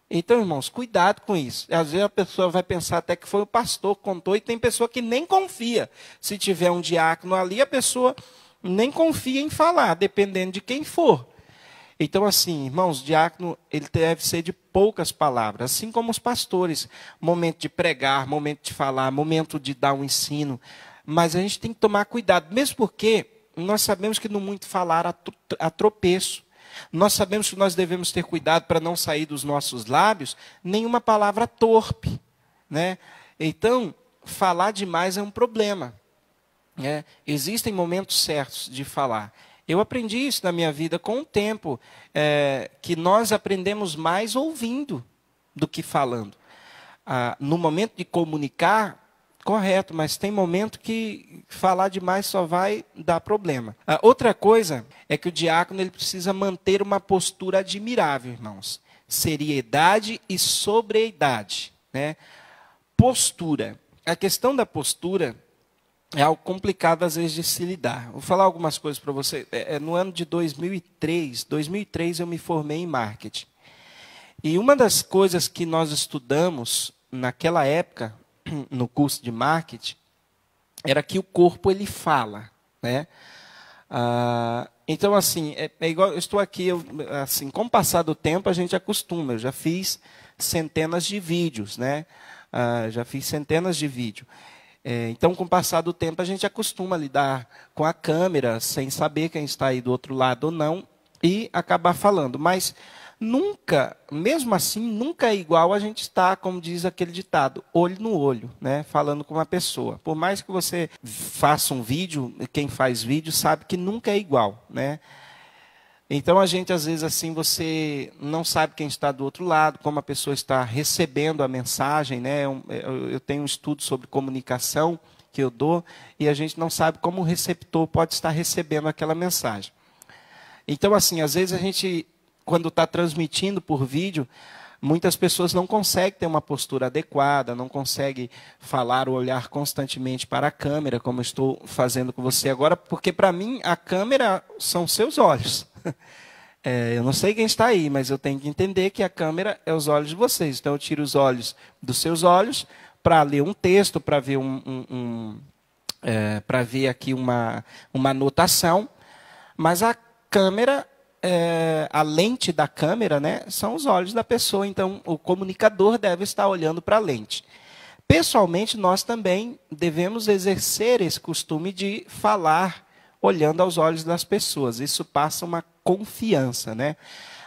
Então, irmãos, cuidado com isso. Às vezes a pessoa vai pensar até que foi o pastor que contou, e tem pessoa que nem confia. Se tiver um diácono ali, a pessoa nem confia em falar, dependendo de quem for. Então, assim, irmãos, o diácono ele deve ser de poucas palavras, assim como os pastores. Momento de pregar, momento de falar, momento de dar um ensino. Mas a gente tem que tomar cuidado, mesmo porque nós sabemos que no muito falar há tropeço. Nós sabemos que nós devemos ter cuidado para não sair dos nossos lábios nenhuma palavra torpe, né? Então, falar demais é um problema, né? Existem momentos certos de falar. Eu aprendi isso na minha vida com o tempo, que nós aprendemos mais ouvindo do que falando. No momento de comunicar, correto, mas tem momento que falar demais só vai dar problema. Outra coisa é que o diácono ele precisa manter uma postura admirável, irmãos. Seriedade e sobriedade, né? Postura. A questão da postura é algo complicado às vezes de se lidar. Vou falar algumas coisas para você. No ano de 2003 eu me formei em marketing. E uma das coisas que nós estudamos naquela época, no curso de marketing, era que o corpo ele fala, né? Então assim, é igual eu estou aqui, assim, com o passar do tempo a gente acostuma. Eu já fiz centenas de vídeos, né? Já fiz centenas de vídeos. Então, com o passar do tempo, a gente acostuma a lidar com a câmera, sem saber quem está aí do outro lado ou não. e acabar falando. Mas nunca, mesmo assim, nunca é igual a gente estar, como diz aquele ditado, olho no olho, né, falando com uma pessoa. Por mais que você faça um vídeo, quem faz vídeo sabe que nunca é igual, né? Então, a gente, às vezes, assim, você não sabe quem está do outro lado, como a pessoa está recebendo a mensagem, né? Eu tenho um estudo sobre comunicação que eu dou, e a gente não sabe como o receptor pode estar recebendo aquela mensagem. Então, assim, às vezes a gente, quando está transmitindo por vídeo, muitas pessoas não conseguem ter uma postura adequada, não conseguem falar ou olhar constantemente para a câmera, como eu estou fazendo com você agora, porque para mim a câmera são seus olhos. Eu não sei quem está aí, mas eu tenho que entender que a câmera é os olhos de vocês. Então eu tiro os olhos dos seus olhos para ler um texto, para ver para ver aqui uma anotação, mas a câmera, a lente da câmera, né, são os olhos da pessoa. Então o comunicador deve estar olhando para a lente. Pessoalmente, nós também devemos exercer esse costume de falar olhando aos olhos das pessoas. Isso passa uma confiança, né?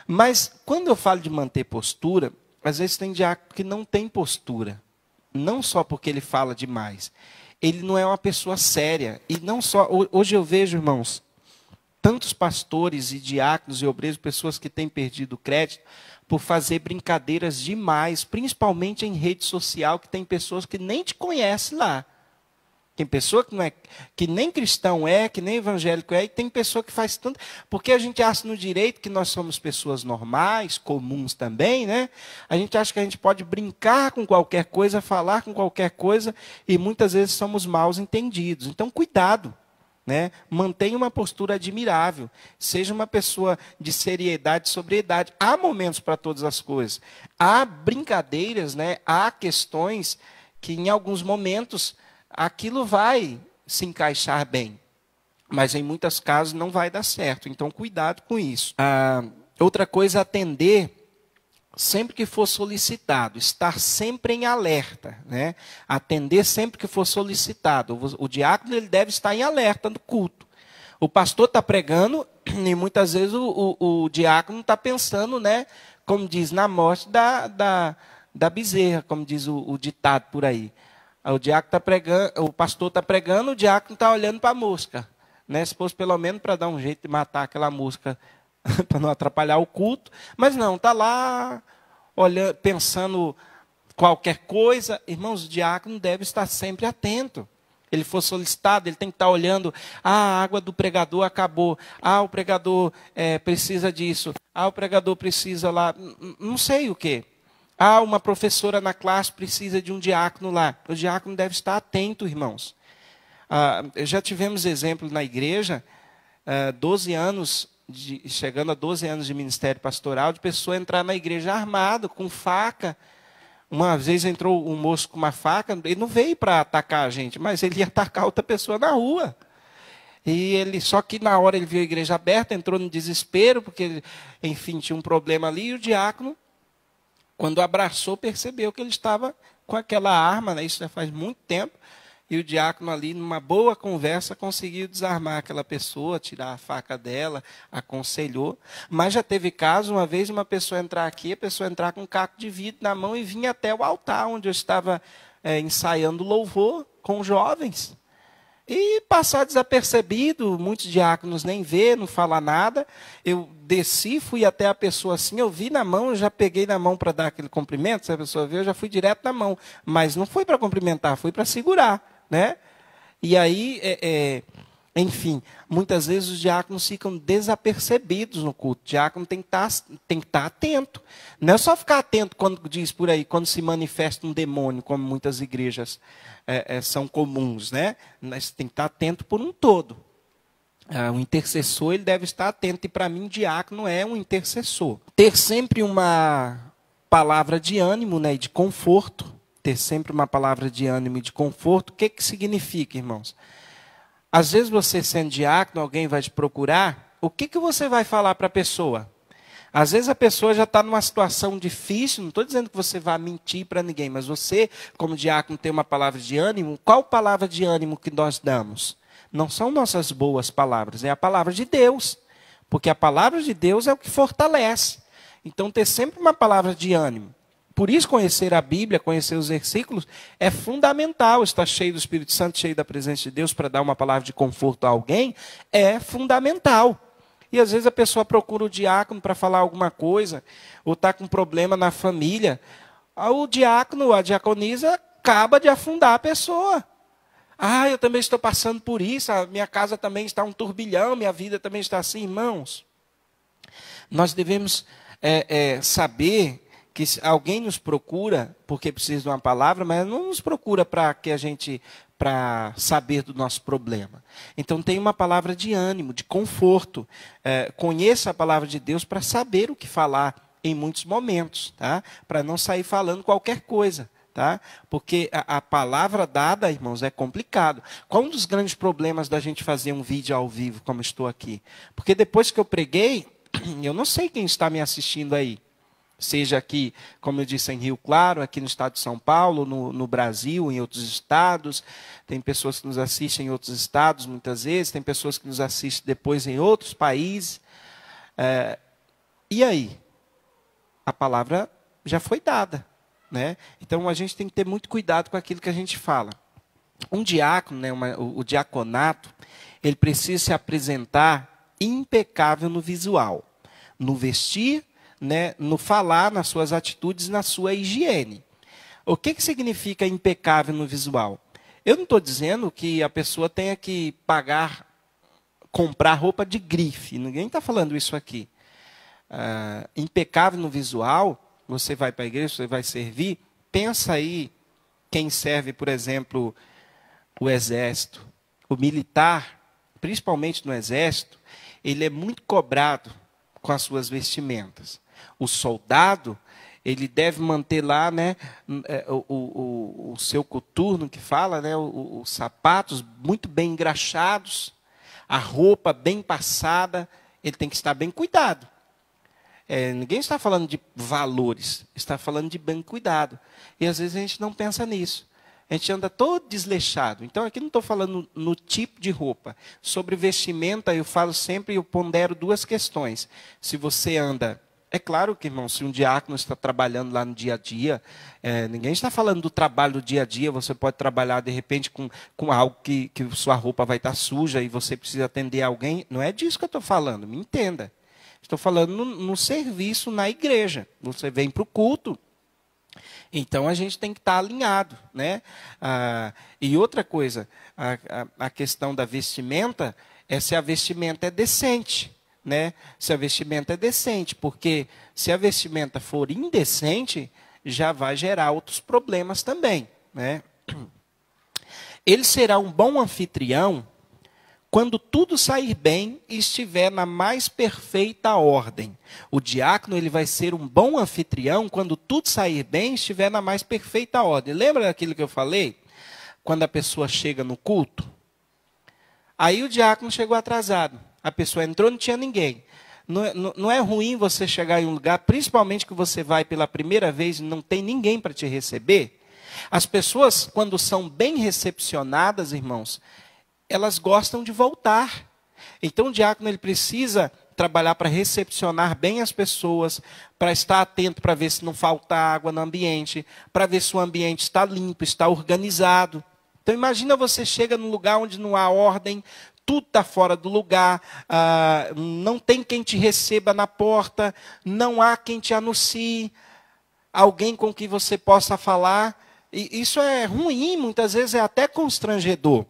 Mas quando eu falo de manter postura, às vezes tem diácono que não tem postura. Não só porque ele fala demais. Ele não é uma pessoa séria. E não só. Hoje eu vejo, irmãos, tantos pastores e diáconos e obreiros, pessoas que têm perdido o crédito por fazer brincadeiras demais, principalmente em rede social, que tem pessoas que nem te conhecem lá. Tem pessoa que não é, que nem cristão é, que nem evangélico é, e tem pessoa que faz tanto, porque a gente acha no direito que nós somos pessoas normais, comuns também, né? A gente acha que a gente pode brincar com qualquer coisa, falar com qualquer coisa, e muitas vezes somos mal entendidos. Então, cuidado, né? Mantenha uma postura admirável, seja uma pessoa de seriedade e sobriedade. Há momentos para todas as coisas. Há brincadeiras, né? Há questões que em alguns momentos aquilo vai se encaixar bem, mas em muitos casos não vai dar certo. Então, cuidado com isso. Outra coisa, atender sempre que for solicitado, estar sempre em alerta, né? Atender sempre que for solicitado. O diácono ele deve estar em alerta no culto. O pastor está pregando e muitas vezes o diácono está pensando, né? Como diz, na morte da bezerra, como diz o ditado por aí. O diácono está pregando, o pastor está pregando, o diácono está olhando para a mosca, né? Se fosse pelo menos para dar um jeito de matar aquela mosca, para não atrapalhar o culto, mas não, está lá olhando, pensando qualquer coisa. Irmãos, o diácono deve estar sempre atento. Ele for solicitado, ele tem que estar olhando, a água do pregador acabou, o pregador precisa disso, o pregador precisa lá, não sei o quê. Uma professora na classe precisa de um diácono lá. O diácono deve estar atento, irmãos. Já tivemos exemplo na igreja, 12 anos, chegando a 12 anos de ministério pastoral, de pessoa entrar na igreja armado, com faca. Uma vez entrou um moço com uma faca, ele não veio para atacar a gente, mas ele ia atacar outra pessoa na rua. Só que na hora ele viu a igreja aberta, entrou no desespero, porque, enfim, tinha um problema ali, e o diácono, quando abraçou, percebeu que ele estava com aquela arma, né? Isso já faz muito tempo, e o diácono ali, numa boa conversa, conseguiu desarmar aquela pessoa, tirar a faca dela, aconselhou. Mas já teve caso, uma vez, uma pessoa entrar aqui, a pessoa entrar com um caco de vidro na mão e vir até o altar, onde eu estava ensaiando louvor com jovens. E passar desapercebido, muitos diáconos nem vê, não fala nada. Eu desci, fui até a pessoa assim, eu vi na mão, eu já peguei na mão para dar aquele cumprimento, se a pessoa viu, eu já fui direto na mão. Mas não foi para cumprimentar, foi para segurar, né? E aí, enfim, muitas vezes os diáconos ficam desapercebidos no culto. O diácono tem que estar atento. Não é só ficar atento quando diz por aí, quando se manifesta um demônio, como muitas igrejas são comuns, né? Mas tem que estar atento por um todo. O intercessor ele deve estar atento, e para mim, diácono é um intercessor. Ter sempre uma palavra de ânimo, né, e de conforto. Ter sempre uma palavra de ânimo e de conforto. O que significa, irmãos? Às vezes você sendo diácono, alguém vai te procurar, o que você vai falar para a pessoa? Às vezes a pessoa já está numa situação difícil, não estou dizendo que você vai mentir para ninguém, mas você, como diácono, tem uma palavra de ânimo. Qual palavra de ânimo que nós damos? Não são nossas boas palavras, é a palavra de Deus. Porque a palavra de Deus é o que fortalece. Então, ter sempre uma palavra de ânimo. Por isso, conhecer a Bíblia, conhecer os versículos, é fundamental. Estar cheio do Espírito Santo, cheio da presença de Deus, para dar uma palavra de conforto a alguém, é fundamental. E às vezes a pessoa procura o diácono para falar alguma coisa, ou está com problema na família. O diácono, a diaconisa, acaba de afundar a pessoa. Eu também estou passando por isso, a minha casa também está um turbilhão, minha vida também está assim. Irmãos, nós devemos saber que alguém nos procura porque precisa de uma palavra, mas não nos procura para saber do nosso problema. Então tem uma palavra de ânimo, de conforto. Conheça a palavra de Deus para saber o que falar em muitos momentos, tá? Para não sair falando qualquer coisa. Tá? Porque a palavra dada, irmãos, é complicado. Qual um dos grandes problemas da gente fazer um vídeo ao vivo, como estou aqui? Porque depois que eu preguei, eu não sei quem está me assistindo aí. Seja aqui, como eu disse, em Rio Claro, aqui no estado de São Paulo, no Brasil, em outros estados. Tem pessoas que nos assistem em outros estados, muitas vezes. Tem pessoas que nos assistem depois em outros países. E aí? A palavra já foi dada. Né? Então, a gente tem que ter muito cuidado com aquilo que a gente fala. Um diácono, né, o diaconato, ele precisa se apresentar impecável no visual, no vestir, né, no falar, nas suas atitudes, na sua higiene. O que significa impecável no visual? Eu não estou dizendo que a pessoa tenha que comprar roupa de grife. Ninguém está falando isso aqui. Impecável no visual, você vai para a igreja, você vai servir, pensa aí quem serve, por exemplo, o exército. O militar, principalmente no exército, ele é muito cobrado com as suas vestimentas. O soldado, ele deve manter lá, né, o seu coturno, que fala, né, os sapatos muito bem engraxados, a roupa bem passada, ele tem que estar bem cuidado. Ninguém está falando de valores, está falando de bem cuidado. E às vezes a gente não pensa nisso. A gente anda todo desleixado. Então aqui não estou falando no tipo de roupa. Sobre vestimenta eu falo sempre, eu pondero duas questões. Se você anda... É claro que, irmão, se um diácono está trabalhando lá no dia a dia, ninguém está falando do trabalho do dia a dia, você pode trabalhar, de repente, com algo que sua roupa vai estar suja e você precisa atender alguém. Não é disso que eu estou falando, me entenda. Estou falando no serviço na igreja. Você vem para o culto, então a gente tem que estar alinhado. Né? E outra coisa, a questão da vestimenta é se a vestimenta é decente. Né? Se a vestimenta é decente, porque se a vestimenta for indecente, já vai gerar outros problemas também. Né? Ele será um bom anfitrião quando tudo sair bem e estiver na mais perfeita ordem. O diácono ele vai ser um bom anfitrião quando tudo sair bem e estiver na mais perfeita ordem. Lembra daquilo que eu falei? Quando a pessoa chega no culto? Aí o diácono chegou atrasado. A pessoa entrou, não tinha ninguém. Não é ruim você chegar em um lugar, principalmente que você vai pela primeira vez e não tem ninguém para te receber? As pessoas, quando são bem recepcionadas, irmãos, elas gostam de voltar. Então o diácono ele precisa trabalhar para recepcionar bem as pessoas, para estar atento para ver se não falta água no ambiente, para ver se o ambiente está limpo, está organizado. Então imagina você chega num lugar onde não há ordem, tudo está fora do lugar, não tem quem te receba na porta, não há quem te anuncie, alguém com quem você possa falar. E isso é ruim, muitas vezes é até constrangedor.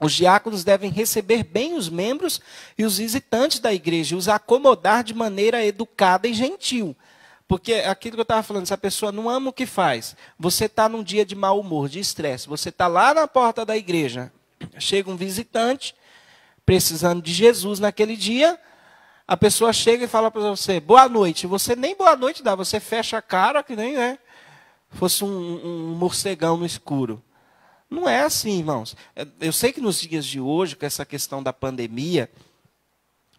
Os diáconos devem receber bem os membros e os visitantes da igreja, os acomodar de maneira educada e gentil. Porque aquilo que eu estava falando, se a pessoa não ama o que faz, você está num dia de mau humor, de estresse, você está lá na porta da igreja, chega um visitante, precisando de Jesus naquele dia, a pessoa chega e fala para você, boa noite. Você nem boa noite dá, você fecha a cara que nem fosse um morcegão no escuro. Não é assim, irmãos. Eu sei que nos dias de hoje, com essa questão da pandemia,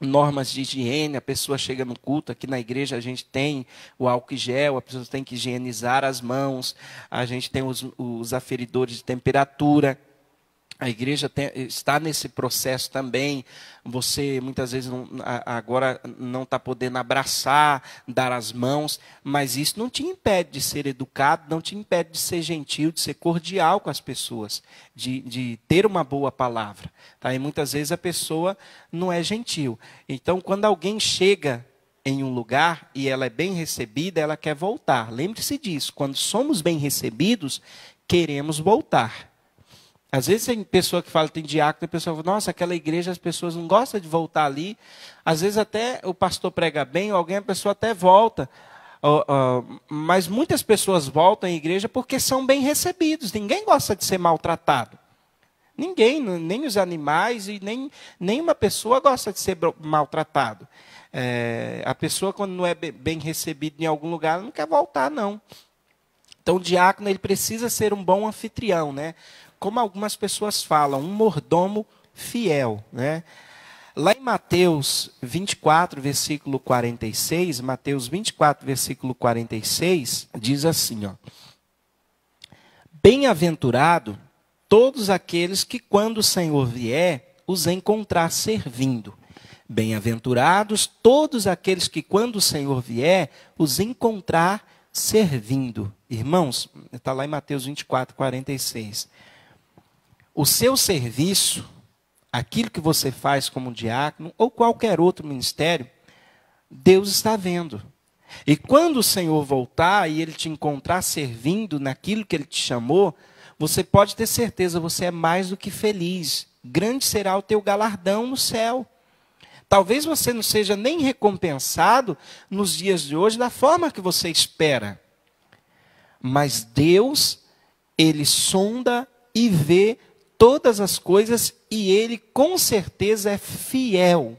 normas de higiene, a pessoa chega no culto, aqui na igreja a gente tem o álcool gel, a pessoa tem que higienizar as mãos, a gente tem os aferidores de temperatura. A igreja está nesse processo também. Você muitas vezes agora não está podendo abraçar, dar as mãos, mas isso não te impede de ser educado, não te impede de ser gentil, de ser cordial com as pessoas, de ter uma boa palavra. Tá? E muitas vezes a pessoa não é gentil. Então, quando alguém chega em um lugar e ela é bem recebida, ela quer voltar. Lembre-se disso, quando somos bem recebidos, queremos voltar. Às vezes tem pessoa que fala, tem diácono, tem pessoa que fala, nossa, aquela igreja as pessoas não gostam de voltar ali. Às vezes até o pastor prega bem, ou a pessoa até volta. Mas muitas pessoas voltam à igreja porque são bem recebidos. Ninguém gosta de ser maltratado. Ninguém, nem os animais e nem uma pessoa gosta de ser maltratado. A pessoa, quando não é bem recebida em algum lugar, não quer voltar, não. Então o diácono ele precisa ser um bom anfitrião, né? Como algumas pessoas falam, um mordomo fiel, né? Lá em Mateus 24, versículo 46, Mateus 24, versículo 46, diz assim, ó: bem-aventurado todos aqueles que, quando o Senhor vier, os encontrar servindo. Bem-aventurados todos aqueles que, quando o Senhor vier, os encontrar servindo. Irmãos, está lá em Mateus 24, 46. O seu serviço, aquilo que você faz como diácono ou qualquer outro ministério, Deus está vendo. E quando o Senhor voltar e Ele te encontrar servindo naquilo que Ele te chamou, você pode ter certeza, você é mais do que feliz. Grande será o teu galardão no céu. Talvez você não seja nem recompensado nos dias de hoje da forma que você espera. Mas Deus, Ele sonda e vê todas as coisas e Ele com certeza é fiel.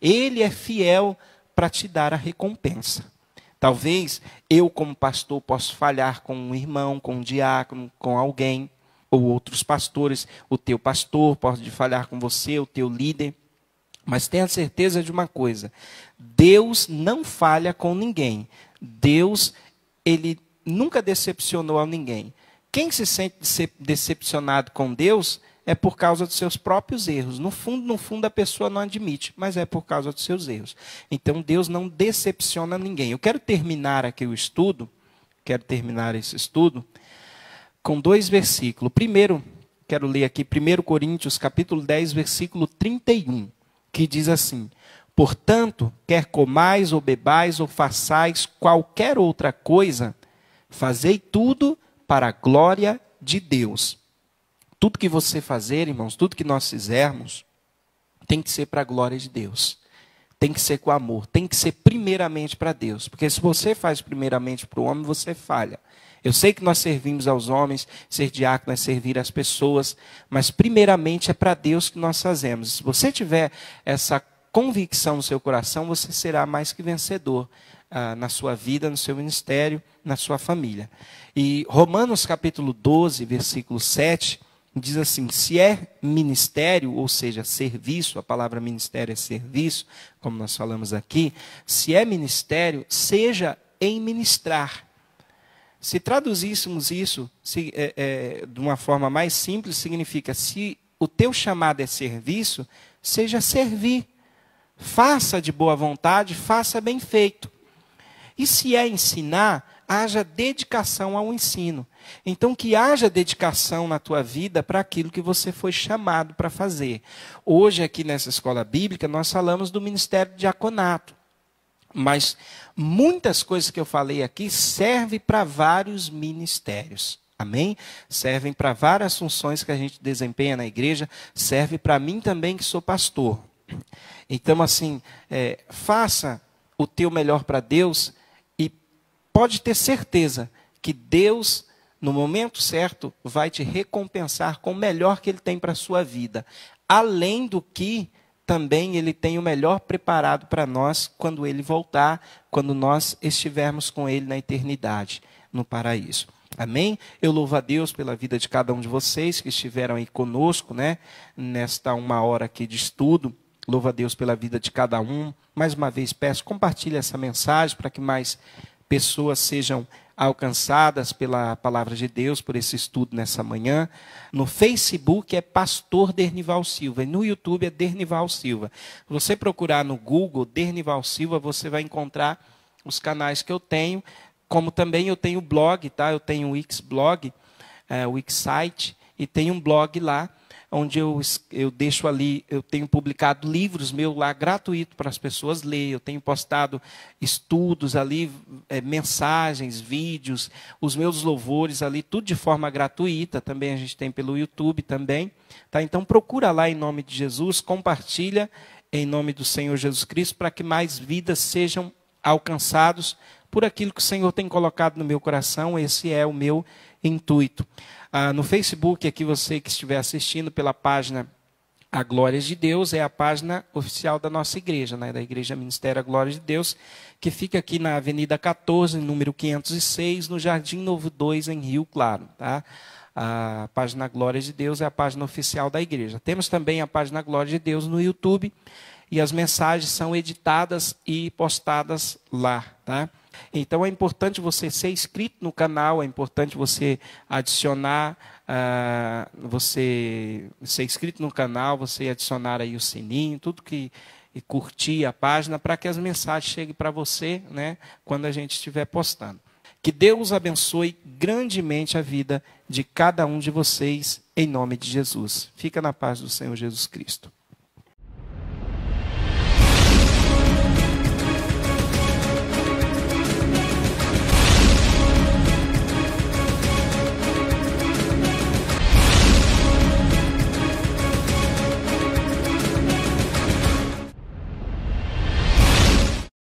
Ele é fiel para te dar a recompensa. Talvez eu, como pastor, possa falhar com um irmão, com um diácono, com alguém, ou outros pastores. O teu pastor pode falhar com você, o teu líder. Mas tenha certeza de uma coisa: Deus não falha com ninguém. Deus, Ele nunca decepcionou a ninguém. Quem se sente decepcionado com Deus é por causa dos seus próprios erros. No fundo, a pessoa não admite, mas é por causa dos seus erros. Então, Deus não decepciona ninguém. Eu quero terminar aqui esse estudo com 2 versículos. Primeiro, quero ler aqui 1 Coríntios, capítulo 10, versículo 31, que diz assim: portanto, quer comais ou bebais ou façais qualquer outra coisa, fazei tudo para a glória de Deus. Tudo que você fazer, irmãos, tudo que nós fizermos, tem que ser para a glória de Deus. Tem que ser com amor, tem que ser primeiramente para Deus. Porque se você faz primeiramente para o homem, você falha. Eu sei que nós servimos aos homens, ser diácono é servir às pessoas, mas primeiramente é para Deus que nós fazemos. Se você tiver essa convicção no seu coração, você será mais que vencedor na sua vida, no seu ministério, na sua família. E Romanos capítulo 12, versículo 7, diz assim: se é ministério, ou seja, serviço, a palavra ministério é serviço, como nós falamos aqui, se é ministério, seja em ministrar. Se traduzíssemos isso de uma forma mais simples, significa: se o teu chamado é serviço, seja servir. Faça de boa vontade, faça bem feito. E se é ensinar, haja dedicação ao ensino. Então, que haja dedicação na tua vida para aquilo que você foi chamado para fazer. Hoje, aqui nessa escola bíblica, nós falamos do ministério de diaconato. Mas muitas coisas que eu falei aqui servem para vários ministérios. Amém? Servem para várias funções que a gente desempenha na igreja. Serve para mim também, que sou pastor. Então, assim, faça o teu melhor para Deus e pode ter certeza que Deus, no momento certo, vai te recompensar com o melhor que Ele tem para a sua vida. Além do que também Ele tem o melhor preparado para nós quando Ele voltar, quando nós estivermos com Ele na eternidade, no paraíso. Amém? Eu louvo a Deus pela vida de cada um de vocês que estiveram aí conosco, né, nesta 1 hora aqui de estudo. Louvo a Deus pela vida de cada um. Mais uma vez peço, compartilhe essa mensagem para que mais pessoas sejam alcançadas pela palavra de Deus, por esse estudo nessa manhã. No Facebook é Pastor Dernival Silva, e no YouTube é Dernival Silva. Se você procurar no Google Dernival Silva, você vai encontrar os canais que eu tenho, como também eu tenho blog, tá? Eu tenho o Wixblog, o Wixsite, e tenho um blog lá, onde eu deixo ali, eu tenho publicado livros meus lá gratuito para as pessoas lerem, eu tenho postado estudos ali, mensagens, vídeos, os meus louvores ali, tudo de forma gratuita, também a gente tem pelo YouTube também, tá? Então procura lá em nome de Jesus, compartilha em nome do Senhor Jesus Cristo, para que mais vidas sejam alcançados por aquilo que o Senhor tem colocado no meu coração. Esse é o meu intuito. No Facebook, aqui você que estiver assistindo pela página A Glória de Deus, é a página oficial da nossa igreja, né, da Igreja Ministério A Glória de Deus, que fica aqui na Avenida 14, número 506, no Jardim Novo 2, em Rio Claro. Tá? A página Glória de Deus é a página oficial da igreja. Temos também a página Glória de Deus no YouTube, e as mensagens são editadas e postadas lá, tá? Então é importante você ser inscrito no canal, é importante você adicionar, você ser inscrito no canal, você adicionar aí o sininho, tudo que e curtir a página, para que as mensagens cheguem para você, né, quando a gente estiver postando. Que Deus abençoe grandemente a vida de cada um de vocês, em nome de Jesus. Fica na paz do Senhor Jesus Cristo.